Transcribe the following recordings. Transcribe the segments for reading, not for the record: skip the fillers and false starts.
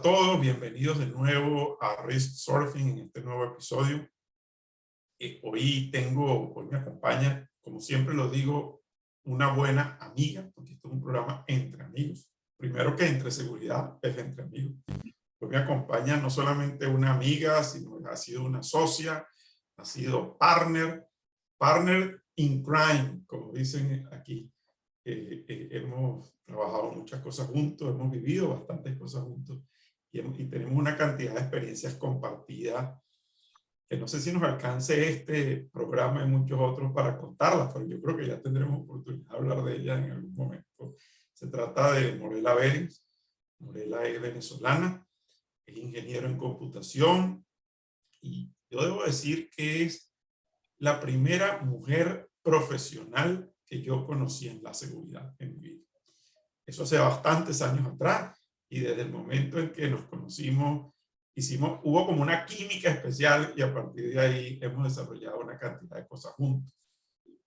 todos, bienvenidos de nuevo a Risk Surfing en este nuevo episodio. Hoy me acompaña, como siempre lo digo, una buena amiga, porque esto es un programa entre amigos. Primero que entre seguridad, es entre amigos. Hoy me acompaña no solamente una amiga, sino que ha sido una socia, ha sido partner in crime, como dicen aquí. Hemos trabajado muchas cosas juntos, hemos vivido bastantes cosas juntos y tenemos una cantidad de experiencias compartidas que no sé si nos alcance este programa y muchos otros para contarlas, pero yo creo que ya tendremos oportunidad de hablar de ella en algún momento. Se trata de Morela Behrens. Morela es venezolana, es ingeniero en computación y yo debo decir que es la primera mujer profesional que yo conocí en la seguridad en mi vida. Eso hace bastantes años atrás y desde el momento en que nos conocimos, hubo como una química especial y a partir de ahí hemos desarrollado una cantidad de cosas juntos.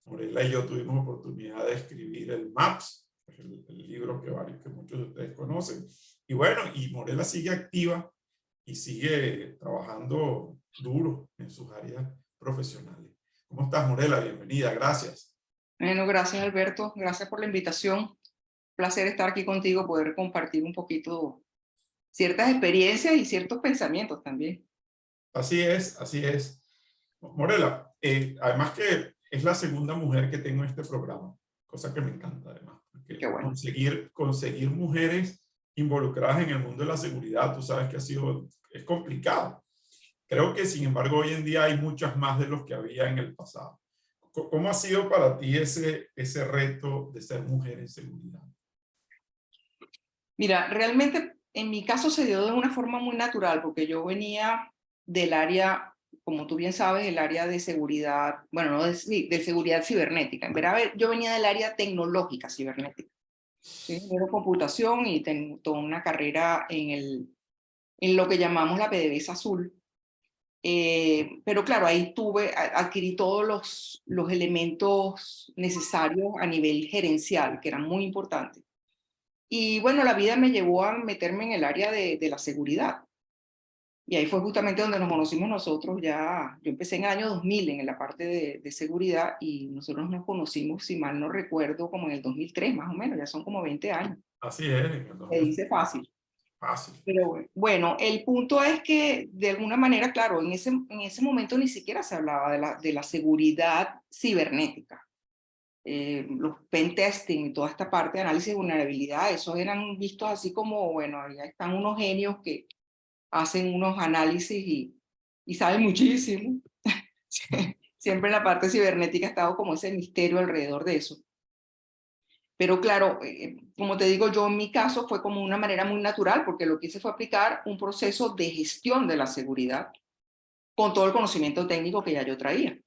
Morela y yo tuvimos oportunidad de escribir el MAPS, el libro que muchos de ustedes conocen. Y bueno, y Morela sigue activa y sigue trabajando duro en sus áreas profesionales. ¿Cómo estás, Morela? Bienvenida, gracias. Bueno, gracias Alberto, gracias por la invitación. Placer estar aquí contigo, poder compartir un poquito ciertas experiencias y ciertos pensamientos también. Así es, así es. Morela, además que es la segunda mujer que tengo en este programa, cosa que me encanta además, porque Qué bueno. conseguir mujeres involucradas en el mundo de la seguridad, tú sabes que es complicado. Creo que sin embargo hoy en día hay muchas más de los que había en el pasado. ¿Cómo ha sido para ti ese reto de ser mujer en seguridad? Mira, realmente en mi caso se dio de una forma muy natural, porque yo venía del área, como tú bien sabes, el área de seguridad, bueno, no de seguridad cibernética. En verdad, yo venía del área tecnológica cibernética. ¿Sí? De computación y tengo toda una carrera en lo que llamamos la PDVSA Azul. Pero claro, ahí adquirí todos los elementos necesarios a nivel gerencial, que eran muy importantes. Y bueno, la vida me llevó a meterme en el área de la seguridad. Y ahí fue justamente donde nos conocimos nosotros ya. Yo empecé en el año 2000 en la parte de seguridad y nosotros nos conocimos, si mal no recuerdo, como en el 2003 más o menos, ya son como 20 años. Así es, en el Se 2000. dice fácil. Fácil. Pero bueno, el punto es que de alguna manera, claro, en ese momento ni siquiera se hablaba de la seguridad cibernética. Los pen testing y toda esta parte de análisis de vulnerabilidad, esos eran vistos así como, bueno, ya están unos genios que hacen unos análisis y saben muchísimo. Siempre en la parte cibernética ha estado como ese misterio alrededor de eso. Pero claro, como te digo, yo en mi caso fue como una manera muy natural, porque lo que hice fue aplicar un proceso de gestión de la seguridad con todo el conocimiento técnico que ya yo traía.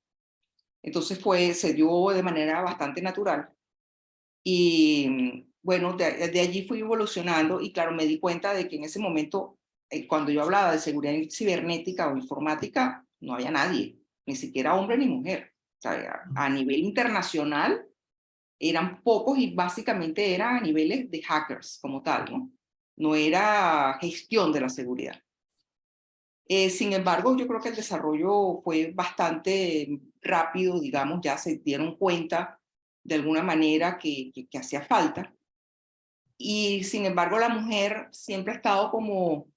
Entonces se dio de manera bastante natural. Y bueno, de allí fui evolucionando y claro, me di cuenta de que en ese momento, cuando yo hablaba de seguridad cibernética o informática, no había nadie, ni siquiera hombre ni mujer. O sea, a nivel internacional, eran pocos y básicamente era a niveles de hackers como tal, ¿no? No era gestión de la seguridad. Sin embargo, yo creo que el desarrollo fue bastante rápido, digamos, ya se dieron cuenta de alguna manera que hacía falta. Y sin embargo, la mujer siempre ha estado como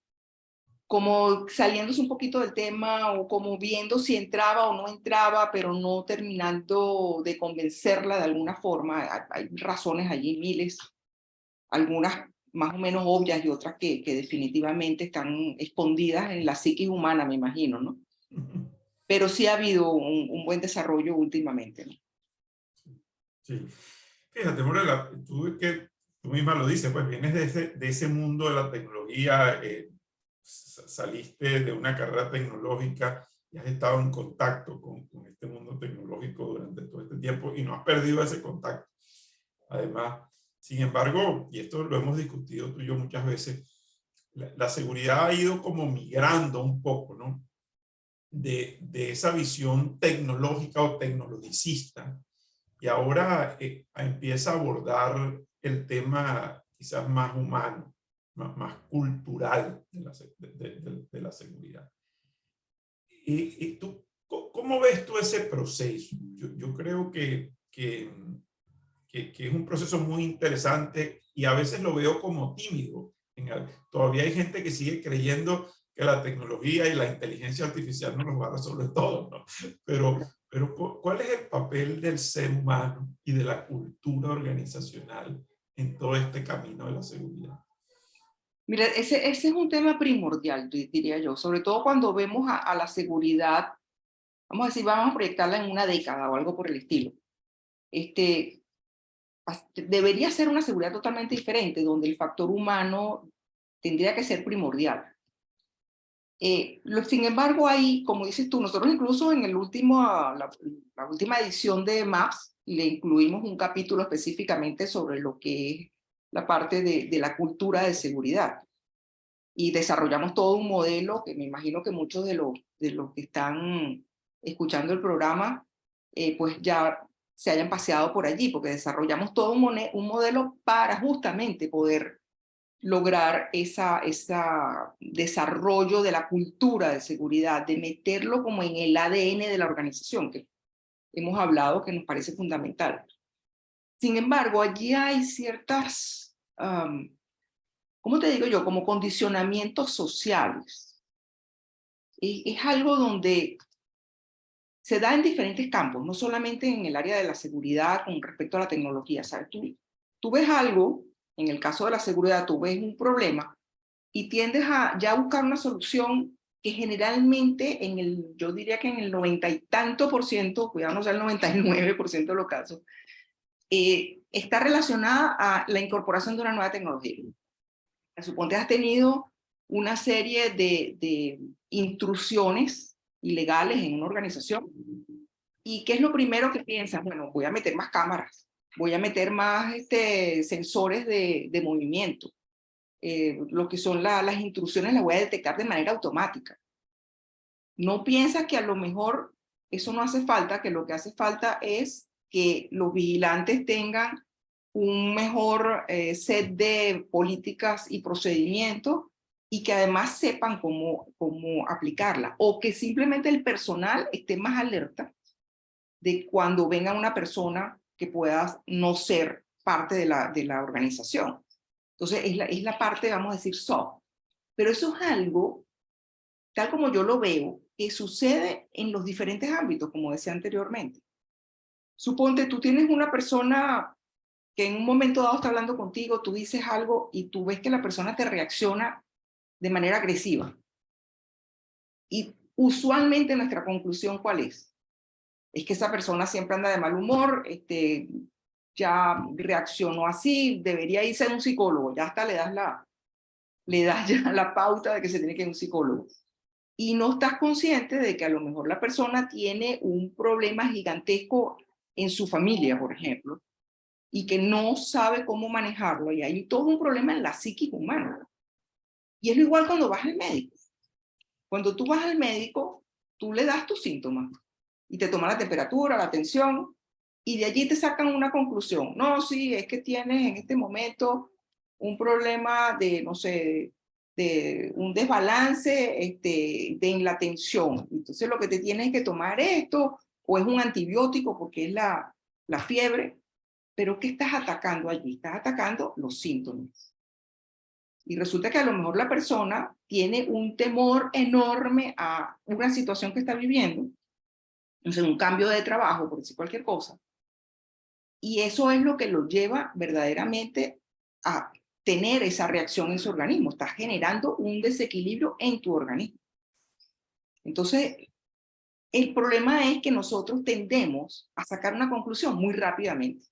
saliéndose un poquito del tema o como viendo si entraba o no entraba, pero no terminando de convencerla de alguna forma. Hay razones allí, miles, algunas más o menos obvias y otras que definitivamente están escondidas en la psique humana, me imagino, ¿no? Pero sí ha habido un buen desarrollo últimamente, ¿no? Sí. Fíjate, Morela, tú misma lo dices, pues vienes de ese mundo de la tecnología, saliste de una carrera tecnológica y has estado en contacto con este mundo tecnológico durante todo este tiempo y no has perdido ese contacto. Además, sin embargo, y esto lo hemos discutido tú y yo muchas veces, la seguridad ha ido como migrando un poco, ¿no? De esa visión tecnológica o tecnologicista y ahora empieza a abordar el tema quizás más humano, más cultural de la seguridad. ¿Y tú, cómo ves tú ese proceso? Yo creo que es un proceso muy interesante y a veces lo veo como tímido. Todavía hay gente que sigue creyendo que la tecnología y la inteligencia artificial no nos va a resolver todo, ¿no? Pero ¿cuál es el papel del ser humano y de la cultura organizacional en todo este camino de la seguridad? Mira, ese es un tema primordial, diría yo, sobre todo cuando vemos a la seguridad, vamos a decir, vamos a proyectarla en una década o algo por el estilo. Debería ser una seguridad totalmente diferente, donde el factor humano tendría que ser primordial. Sin embargo, ahí, como dices tú, nosotros incluso en la última edición de MAPS le incluimos un capítulo específicamente sobre lo que es la parte de la cultura de seguridad. Y desarrollamos todo un modelo que me imagino que muchos de los que están escuchando el programa, pues ya se hayan paseado por allí, porque desarrollamos todo un modelo para justamente poder lograr ese desarrollo de la cultura de seguridad, de meterlo como en el ADN de la organización, que hemos hablado que nos parece fundamental. Sin embargo, allí hay ciertas, ¿cómo te digo yo? Como condicionamientos sociales. Es algo donde se da en diferentes campos, no solamente en el área de la seguridad con respecto a la tecnología. ¿Sabes? Tú ves algo, en el caso de la seguridad, tú ves un problema y tiendes a ya buscar una solución que generalmente, yo diría que en el 90 y tanto por ciento, cuidado no sea el 99% de los casos, está relacionada a la incorporación de una nueva tecnología. Suponte has tenido una serie de intrusiones ilegales en una organización. ¿Y qué es lo primero que piensas? Bueno, voy a meter más cámaras, voy a meter más sensores de movimiento. Lo que son las intrusiones las voy a detectar de manera automática. No piensas que a lo mejor eso no hace falta, que lo que hace falta es que los vigilantes tengan un mejor set de políticas y procedimientos y que además sepan cómo aplicarla, o que simplemente el personal esté más alerta de cuando venga una persona que pueda no ser parte de la organización. Entonces es la parte, vamos a decir, soft. Pero eso es algo, tal como yo lo veo, que sucede en los diferentes ámbitos, como decía anteriormente. Suponte, tú tienes una persona que en un momento dado está hablando contigo, tú dices algo y tú ves que la persona te reacciona de manera agresiva. Y usualmente nuestra conclusión, ¿cuál es? Es que esa persona siempre anda de mal humor, ya reaccionó así, debería irse a un psicólogo, ya hasta le das ya la pauta de que se tiene que ir a un psicólogo. Y no estás consciente de que a lo mejor la persona tiene un problema gigantesco en su familia, por ejemplo, y que no sabe cómo manejarlo, y hay todo un problema en la psiquis humana. Y es lo igual cuando vas al médico. Cuando tú vas al médico, tú le das tus síntomas y te toma la temperatura, la tensión, y de allí te sacan una conclusión. No, sí, es que tienes en este momento un problema de, no sé, de un desbalance en la tensión. Entonces lo que te tienes que tomar esto, o es un antibiótico porque es la fiebre, pero ¿qué estás atacando allí? Estás atacando los síntomas. Y resulta que a lo mejor la persona tiene un temor enorme a una situación que está viviendo, no sé, un cambio de trabajo, por decir cualquier cosa. Y eso es lo que lo lleva verdaderamente a tener esa reacción en su organismo. Estás generando un desequilibrio en tu organismo. Entonces, el problema es que nosotros tendemos a sacar una conclusión muy rápidamente.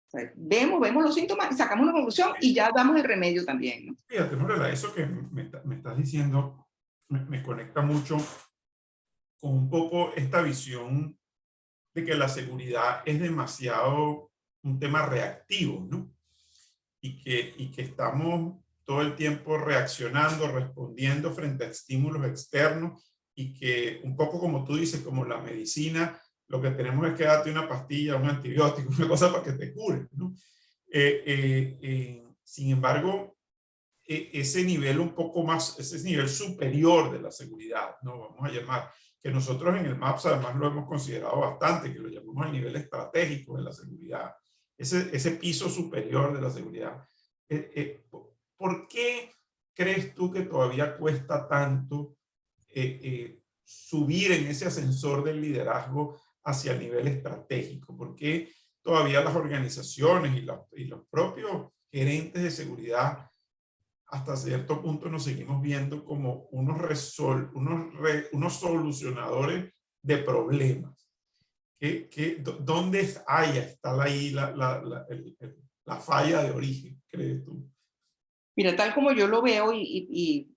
O sea, vemos los síntomas, sacamos una conclusión y ya damos el remedio también, ¿no? Fíjate, Morela, eso que me estás diciendo me conecta mucho con un poco esta visión de que la seguridad es demasiado un tema reactivo, ¿no? Y que estamos todo el tiempo reaccionando, respondiendo frente a estímulos externos, y que un poco como tú dices, como la medicina, lo que tenemos es que darte una pastilla, un antibiótico, una cosa para que te cure, ¿no? Sin embargo, ese nivel un poco más, ese nivel superior de la seguridad, ¿no? Vamos a llamar, que nosotros en el MAPS además lo hemos considerado bastante, que lo llamamos el nivel estratégico de la seguridad, ese piso superior de la seguridad. ¿Por qué crees tú que todavía cuesta tanto subir en ese ascensor del liderazgo hacia el nivel estratégico? ¿Por qué todavía las organizaciones y los propios gerentes de seguridad hasta cierto punto nos seguimos viendo como unos solucionadores de problemas? ¿Dónde está ahí la falla de origen, crees tú? Mira, tal como yo lo veo, y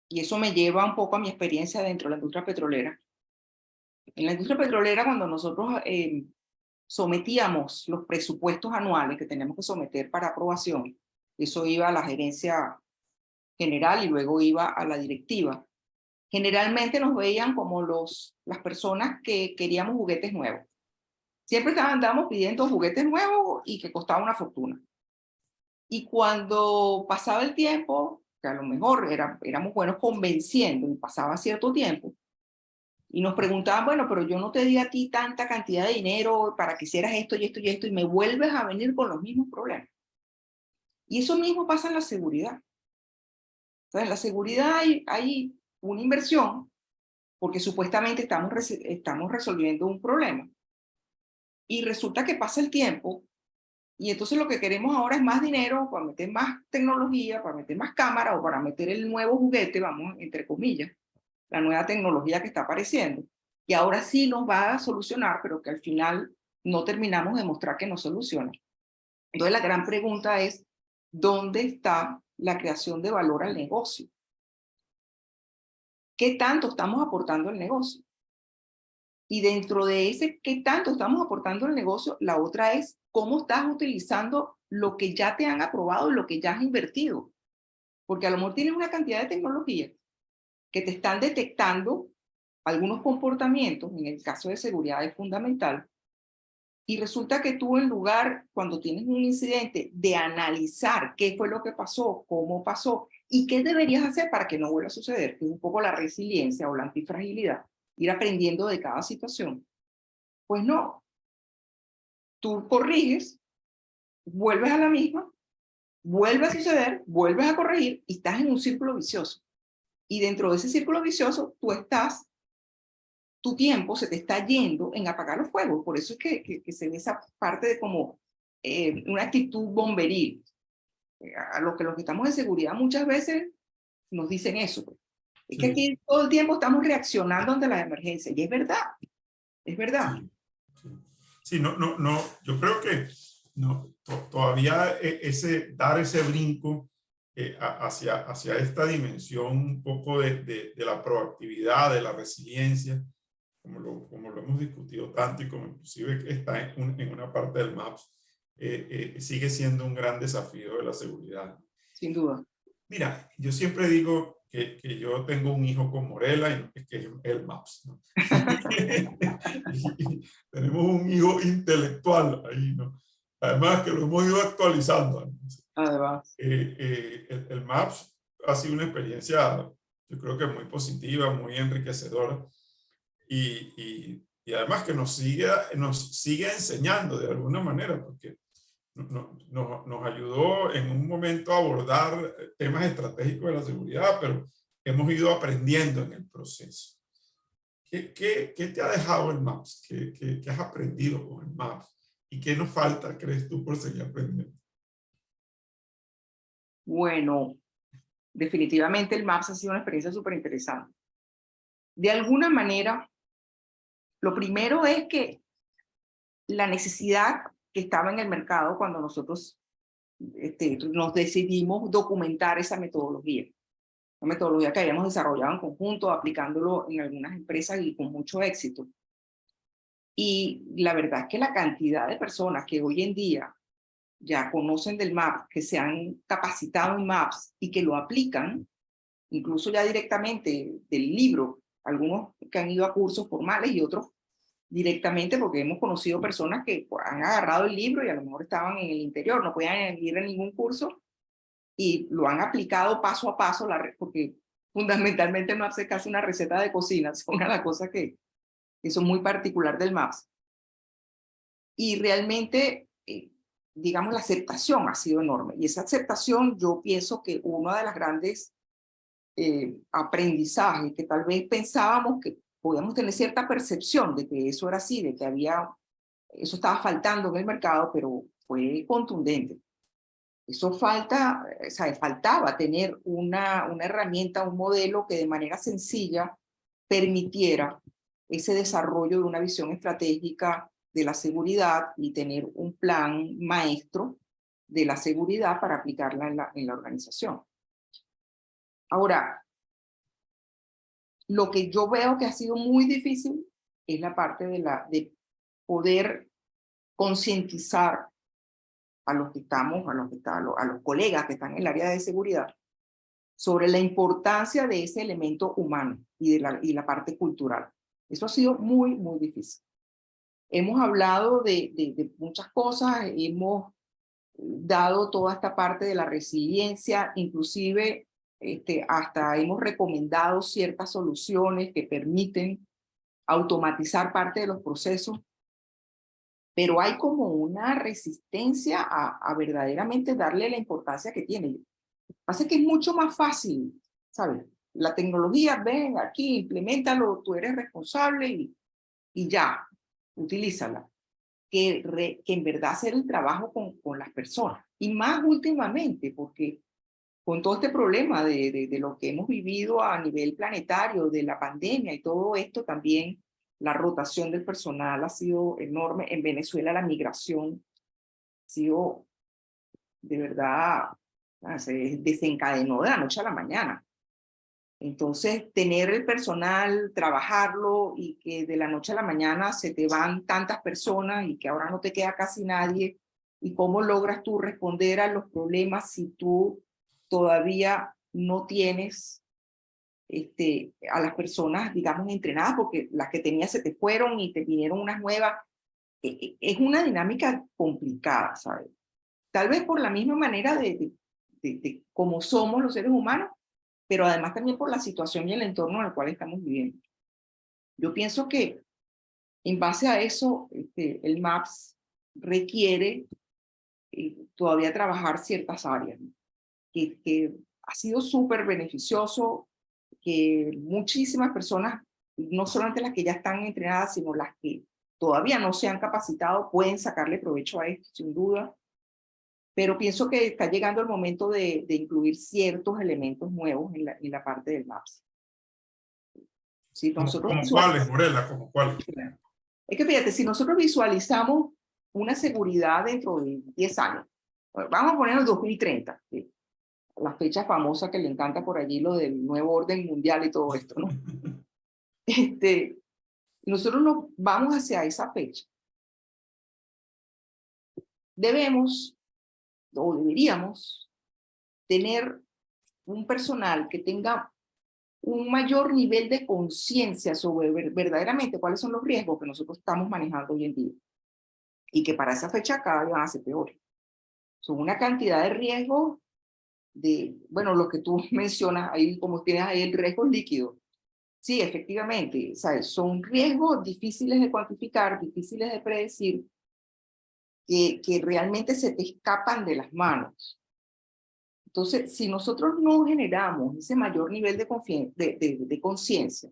eso me lleva un poco a mi experiencia dentro de la industria petrolera. En la industria petrolera, cuando nosotros sometíamos los presupuestos anuales que tenemos que someter para aprobación, eso iba a la gerencia general y luego iba a la directiva. Generalmente nos veían como las personas que queríamos juguetes nuevos. Siempre andábamos pidiendo juguetes nuevos y que costaba una fortuna. Y cuando pasaba el tiempo, que a lo mejor éramos buenos convenciendo, y pasaba cierto tiempo, y nos preguntaban, bueno, pero yo no te di a ti tanta cantidad de dinero para que hicieras esto y esto y esto, y me vuelves a venir con los mismos problemas. Y eso mismo pasa en la seguridad. Entonces, en la seguridad hay una inversión, porque supuestamente estamos resolviendo un problema. Y resulta que pasa el tiempo, y entonces lo que queremos ahora es más dinero para meter más tecnología, para meter más cámara o para meter el nuevo juguete, vamos, entre comillas, la nueva tecnología que está apareciendo. Y ahora sí nos va a solucionar, pero que al final no terminamos de mostrar que no soluciona. Entonces la gran pregunta es, ¿dónde está la creación de valor al negocio? ¿Qué tanto estamos aportando al negocio? Y dentro de ese qué tanto estamos aportando al negocio, la otra es cómo estás utilizando lo que ya te han aprobado y lo que ya has invertido. Porque a lo mejor tienes una cantidad de tecnología que te están detectando algunos comportamientos, en el caso de seguridad es fundamental, y resulta que tú en lugar, cuando tienes un incidente, de analizar qué fue lo que pasó, cómo pasó y qué deberías hacer para que no vuelva a suceder, que es un poco la resiliencia o la antifragilidad, ir aprendiendo de cada situación. Pues no, tú corriges, vuelves a la misma, vuelve a suceder, vuelves a corregir y estás en un círculo vicioso. Y dentro de ese círculo vicioso, tu tiempo se te está yendo en apagar los fuegos. Por eso es que se ve esa parte de como una actitud bomberil. A los que estamos en seguridad muchas veces nos dicen eso. Pues. Es que Sí, aquí todo el tiempo estamos reaccionando ante las emergencias. Y es verdad, es verdad. sí, sí. Sí, no, yo creo que no, todavía dar ese brinco hacia esta dimensión un poco de la proactividad, de la resiliencia, como lo hemos discutido tanto y como inclusive está en una parte del MAPS, sigue siendo un gran desafío de la seguridad. Sin duda. Mira, yo siempre digo que yo tengo un hijo con Morela, y que es el MAPS, ¿no? Y tenemos un hijo intelectual ahí, ¿no? Además que lo hemos ido actualizando, ¿no? Además. El MAPS ha sido una experiencia, yo creo que muy positiva, muy enriquecedora, y además que nos sigue enseñando de alguna manera, porque nos ayudó en un momento a abordar temas estratégicos de la seguridad, pero hemos ido aprendiendo en el proceso. ¿Qué te ha dejado el MAPS? ¿Qué has aprendido con el MAPS? ¿Y qué nos falta, crees tú, por seguir aprendiendo? Bueno, definitivamente el MAPS ha sido una experiencia súper interesante. De alguna manera, lo primero es que la necesidad que estaba en el mercado cuando nosotros nos decidimos documentar esa metodología. Una metodología que habíamos desarrollado en conjunto, aplicándolo en algunas empresas y con mucho éxito. Y la verdad es que la cantidad de personas que hoy en día ya conocen del MAPS, que se han capacitado en MAPS y que lo aplican, incluso ya directamente del libro, algunos que han ido a cursos formales y otros directamente porque hemos conocido personas que han agarrado el libro y a lo mejor estaban en el interior, no podían ir a ningún curso y lo han aplicado paso a paso, porque fundamentalmente no hace casi una receta de cocina, es una de las cosas que son muy particular del MAPS. Y realmente, digamos, la aceptación ha sido enorme. Y esa aceptación, yo pienso que uno de los grandes aprendizajes, que tal vez pensábamos que podíamos tener cierta percepción de que eso era así, de que eso estaba faltando en el mercado, pero fue contundente. Eso faltaba tener una herramienta, un modelo que de manera sencilla permitiera ese desarrollo de una visión estratégica de la seguridad y tener un plan maestro de la seguridad para aplicarla en la organización. Ahora, lo que yo veo que ha sido muy difícil es la parte de poder concientizar a los que estamos, a los colegas que están en el área de seguridad, sobre la importancia de ese elemento humano y la parte cultural. Eso ha sido muy, muy difícil. Hemos hablado de muchas cosas, hemos dado toda esta parte de la resiliencia, inclusive hasta hemos recomendado ciertas soluciones que permiten automatizar parte de los procesos, pero hay como una resistencia a verdaderamente darle la importancia que tiene. Lo que pasa es que es mucho más fácil, ¿sabes? La tecnología, ven aquí, implementalo, tú eres responsable y ya, utilízala. Que en verdad hacer el trabajo con las personas. Y más últimamente, porque con todo este problema de lo que hemos vivido a nivel planetario, de la pandemia y todo esto, también la rotación del personal ha sido enorme. En Venezuela la migración ha sido de verdad, se desencadenó de la noche a la mañana. Entonces, tener el personal, trabajarlo y que de la noche a la mañana se te van tantas personas y que ahora no te queda casi nadie, y cómo logras tú responder a los problemas si tú todavía no tienes a las personas, digamos, entrenadas, porque las que tenías se te fueron y te vinieron unas nuevas. Es una dinámica complicada, ¿sabes? Tal vez por la misma manera de cómo somos los seres humanos, pero además también por la situación y el entorno en el cual estamos viviendo. Yo pienso que en base a eso, el MAPS requiere todavía trabajar ciertas áreas, ¿no? que ha sido súper beneficioso, que muchísimas personas, no solamente las que ya están entrenadas, sino las que todavía no se han capacitado, pueden sacarle provecho a esto, sin duda. Pero pienso que está llegando el momento de incluir ciertos elementos nuevos en la parte del MAPS. Si nosotros ¿Como cuáles, Morela? ¿Como cuáles? Es que fíjate, si nosotros visualizamos una seguridad dentro de 10 años, vamos a poner el 2030, ¿sí? La fecha famosa que le encanta por allí, lo del nuevo orden mundial y todo esto, ¿no? Nosotros nos vamos hacia esa fecha. Debemos, o deberíamos, tener un personal que tenga un mayor nivel de conciencia sobre verdaderamente cuáles son los riesgos que nosotros estamos manejando hoy en día. Y que para esa fecha cada vez van a ser peores. Son una cantidad de riesgos bueno, lo que tú mencionas ahí, como tienes ahí el riesgo líquido. Sí, efectivamente, ¿sabes? Son riesgos difíciles de cuantificar, difíciles de predecir, que realmente se te escapan de las manos. Entonces, si nosotros no generamos ese mayor nivel de conciencia,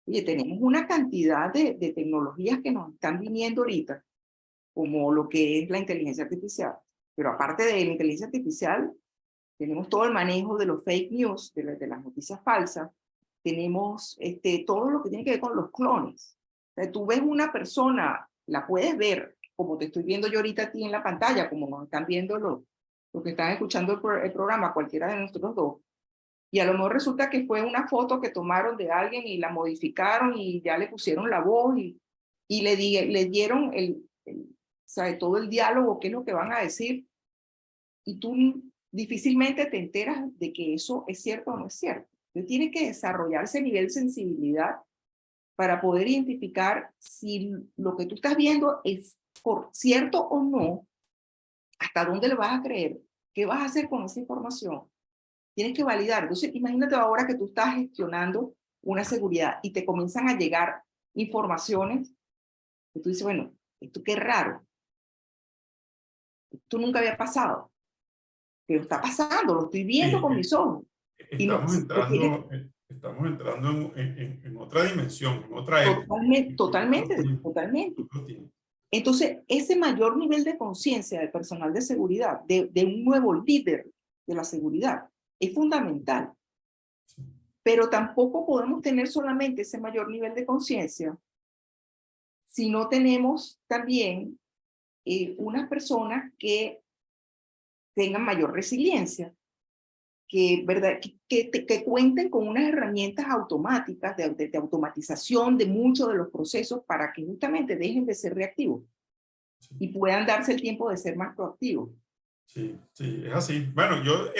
oye, tenemos una cantidad de tecnologías que nos están viniendo ahorita, como lo que es la inteligencia artificial. Pero aparte de la inteligencia artificial, tenemos todo el manejo de los fake news, de las noticias falsas. Tenemos todo lo que tiene que ver con los clones. O sea, tú ves una persona, la puedes ver, como te estoy viendo yo ahorita a ti en la pantalla, como nos están viendo los que están escuchando el programa, cualquiera de nosotros dos. Y a lo mejor resulta que fue una foto que tomaron de alguien y la modificaron y ya le pusieron la voz y le dieron ¿sabe? Todo el diálogo, qué es lo que van a decir. Y tú difícilmente te enteras de que eso es cierto o no es cierto. Entonces tienes que desarrollar ese nivel de sensibilidad para poder identificar si lo que tú estás viendo es cierto o no, hasta dónde le vas a creer ¿Qué vas a hacer con esa información? Tienes que validar. Entonces, imagínate ahora que tú estás gestionando una seguridad y te comienzan a llegar informaciones que tú dices, bueno, esto qué raro, esto nunca había pasado, pero está pasando, lo estoy viendo Sí, con mis ojos. Y no, estamos entrando en otra dimensión, en otra época, totalmente, en otro totalmente, tiempo, totalmente. otro tiempo. Entonces, ese mayor nivel de conciencia del personal de seguridad, de un nuevo líder de la seguridad, es fundamental. Sí, Pero tampoco podemos tener solamente ese mayor nivel de conciencia si no tenemos también unas personas que tengan mayor resiliencia, que, ¿verdad? Que cuenten con unas herramientas automáticas de automatización de muchos de los procesos para que justamente dejen de ser reactivos sí, y puedan darse el tiempo de ser más proactivos. sí, sí, es así. Bueno, yo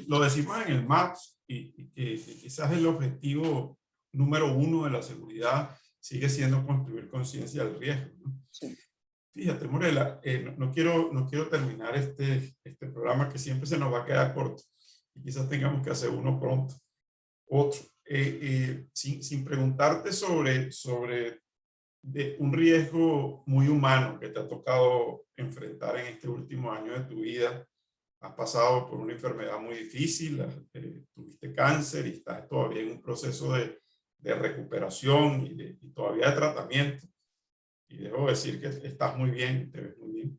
lo decimos en el MAPS y que quizás el objetivo número uno de la seguridad sigue siendo construir conciencia del riesgo, ¿no? Sí. Fíjate, Morela, no quiero terminar este programa que siempre se nos va a quedar corto y quizás tengamos que hacer uno pronto, otro, sin preguntarte sobre un riesgo muy humano que te ha tocado enfrentar en este último año de tu vida. Has pasado por una enfermedad muy difícil, tuviste cáncer y estás todavía en un proceso de recuperación y todavía de tratamiento. Y debo decir que estás muy bien, te ves muy bien.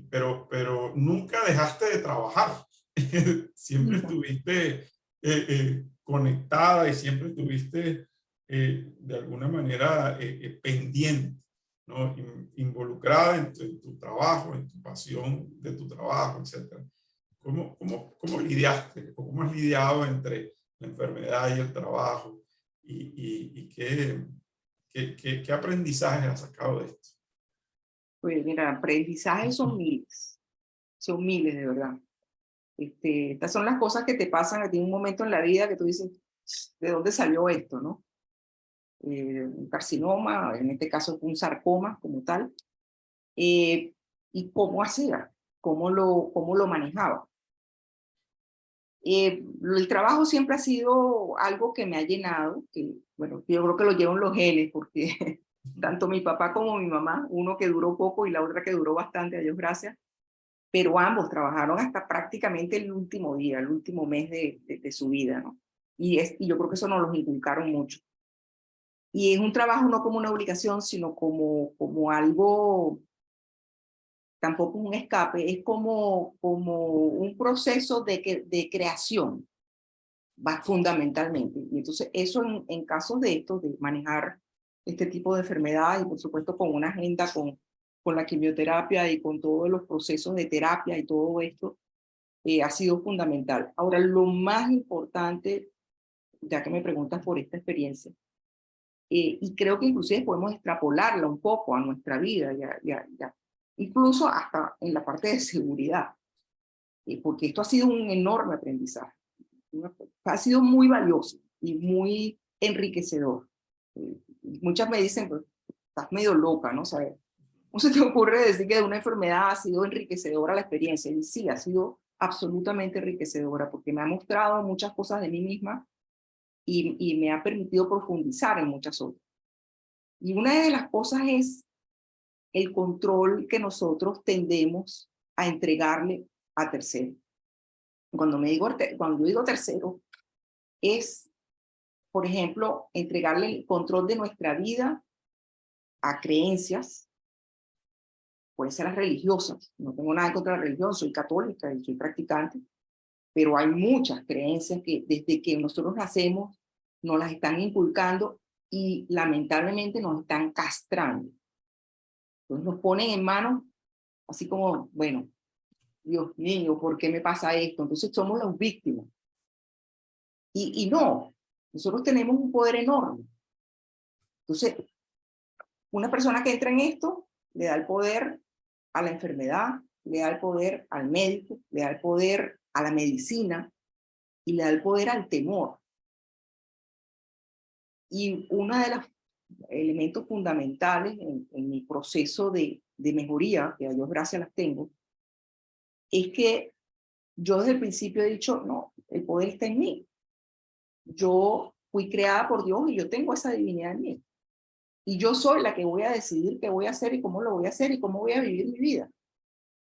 Pero nunca dejaste de trabajar. Siempre Nunca. estuviste conectada y siempre estuviste de alguna manera pendiente, ¿no? Involucrada en tu trabajo, en tu pasión de tu trabajo, etc. ¿Cómo lidiaste? ¿Cómo has lidiado entre la enfermedad y el trabajo? ¿Y qué aprendizaje has sacado de esto? Pues mira, aprendizajes son miles de verdad. Estas son las cosas que te pasan a ti en un momento en la vida que tú dices, ¿de dónde salió esto, no? Un carcinoma, en este caso un sarcoma como tal, y cómo hacía, cómo lo manejaba. El trabajo siempre ha sido algo que me ha llenado, que bueno, yo creo que lo llevo en los genes, porque tanto mi papá como mi mamá, uno que duró poco y la otra que duró bastante, a Dios gracias, pero ambos trabajaron hasta prácticamente el último día, el último mes de su vida, ¿no? Y yo creo que eso nos los inculcaron mucho. Y es un trabajo no como una obligación, sino como algo, tampoco un escape, es como un proceso de creación, va fundamentalmente. Y entonces eso en casos de esto, de manejar este tipo de enfermedad y por supuesto con una agenda con la quimioterapia y con todos los procesos de terapia y todo esto, ha sido fundamental. Ahora, lo más importante, ya que me preguntas por esta experiencia, y creo que inclusive podemos extrapolarla un poco a nuestra vida, incluso hasta en la parte de seguridad, porque esto ha sido un enorme aprendizaje, ha sido muy valioso y muy enriquecedor. Muchas me dicen, pues, estás medio loca, ¿no? ¿Sabes? ¿Cómo se te ocurre decir que de una enfermedad ha sido enriquecedora la experiencia? Y sí, ha sido absolutamente enriquecedora porque me ha mostrado muchas cosas de mí misma y me ha permitido profundizar en muchas otras. Y una de las cosas es el control que nosotros tendemos a entregarle a terceros. Cuando yo digo tercero, es, por ejemplo, entregarle el control de nuestra vida a creencias, pueden ser las religiosas. No tengo nada en contra de la religión, soy católica y soy practicante, pero hay muchas creencias que desde que nosotros nacemos nos las están inculcando y lamentablemente nos están castrando. Entonces nos ponen en manos así como, bueno, Dios mío, ¿por qué me pasa esto? Entonces somos las víctimas. Y no, nosotros tenemos un poder enorme. Entonces, una persona que entra en esto le da el poder a la enfermedad, le da el poder al médico, le da el poder a la medicina y le da el poder al temor. Y uno de los elementos fundamentales en mi proceso de mejoría, que a Dios gracias las tengo, es que yo desde el principio he dicho, no, el poder está en mí. Yo fui creada por Dios y yo tengo esa divinidad en mí. Y yo soy la que voy a decidir qué voy a hacer y cómo lo voy a hacer y cómo voy a vivir mi vida.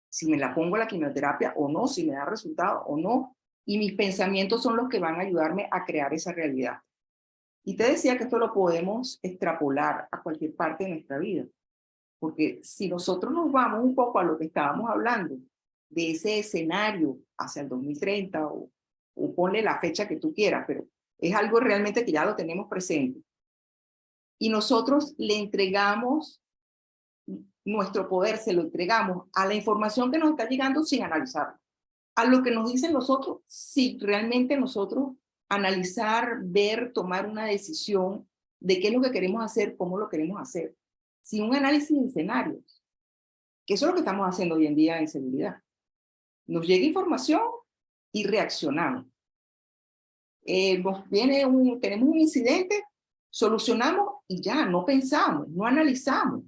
Si me la pongo la quimioterapia o no, si me da resultado o no. Y mis pensamientos son los que van a ayudarme a crear esa realidad. Y te decía que esto lo podemos extrapolar a cualquier parte de nuestra vida. Porque si nosotros nos vamos un poco a lo que estábamos hablando, de ese escenario hacia el 2030 o ponle la fecha que tú quieras, pero es algo realmente que ya lo tenemos presente. Y nosotros le entregamos nuestro poder, se lo entregamos a la información que nos está llegando sin analizarla, a lo que nos dicen los otros, si realmente nosotros analizar, ver, tomar una decisión de qué es lo que queremos hacer, cómo lo queremos hacer, sin un análisis de escenarios, que eso es lo que estamos haciendo hoy en día en seguridad. Nos llega información y reaccionamos. Tenemos un incidente, solucionamos y ya, no pensamos, no analizamos.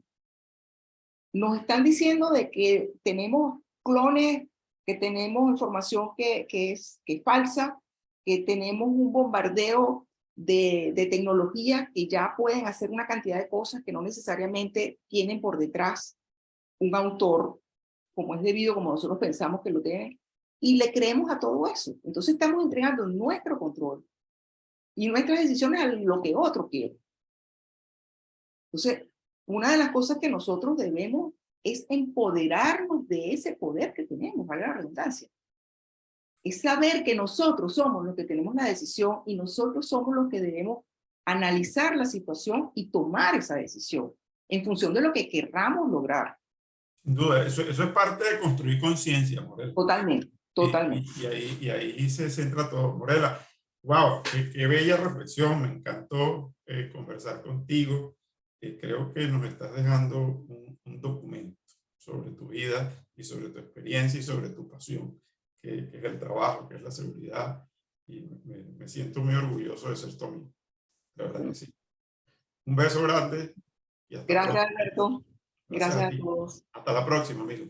Nos están diciendo de que tenemos clones, que tenemos información que es falsa, que tenemos un bombardeo de tecnología que ya pueden hacer una cantidad de cosas que no necesariamente tienen por detrás un autor, como es debido, como nosotros pensamos que lo tienen, y le creemos a todo eso. Entonces estamos entregando nuestro control y nuestras decisiones a lo que otro quiere. Entonces, una de las cosas que nosotros debemos es empoderarnos de ese poder que tenemos, valga la redundancia. Es saber que nosotros somos los que tenemos la decisión y nosotros somos los que debemos analizar la situación y tomar esa decisión en función de lo que querramos lograr. Sin duda, eso es parte de construir conciencia, Morela. Totalmente, totalmente. Y ahí se centra todo. Morela, wow, qué bella reflexión, me encantó conversar contigo. Creo que nos estás dejando un documento sobre tu vida y sobre tu experiencia y sobre tu pasión, que es el trabajo, que es la seguridad. Y me siento muy orgulloso de ser tu amigo. La verdad que sí. Un beso grande y hasta Gracias, pronto. Alberto. Gracias a Gracias a ti. todos. Hasta la próxima, amigos.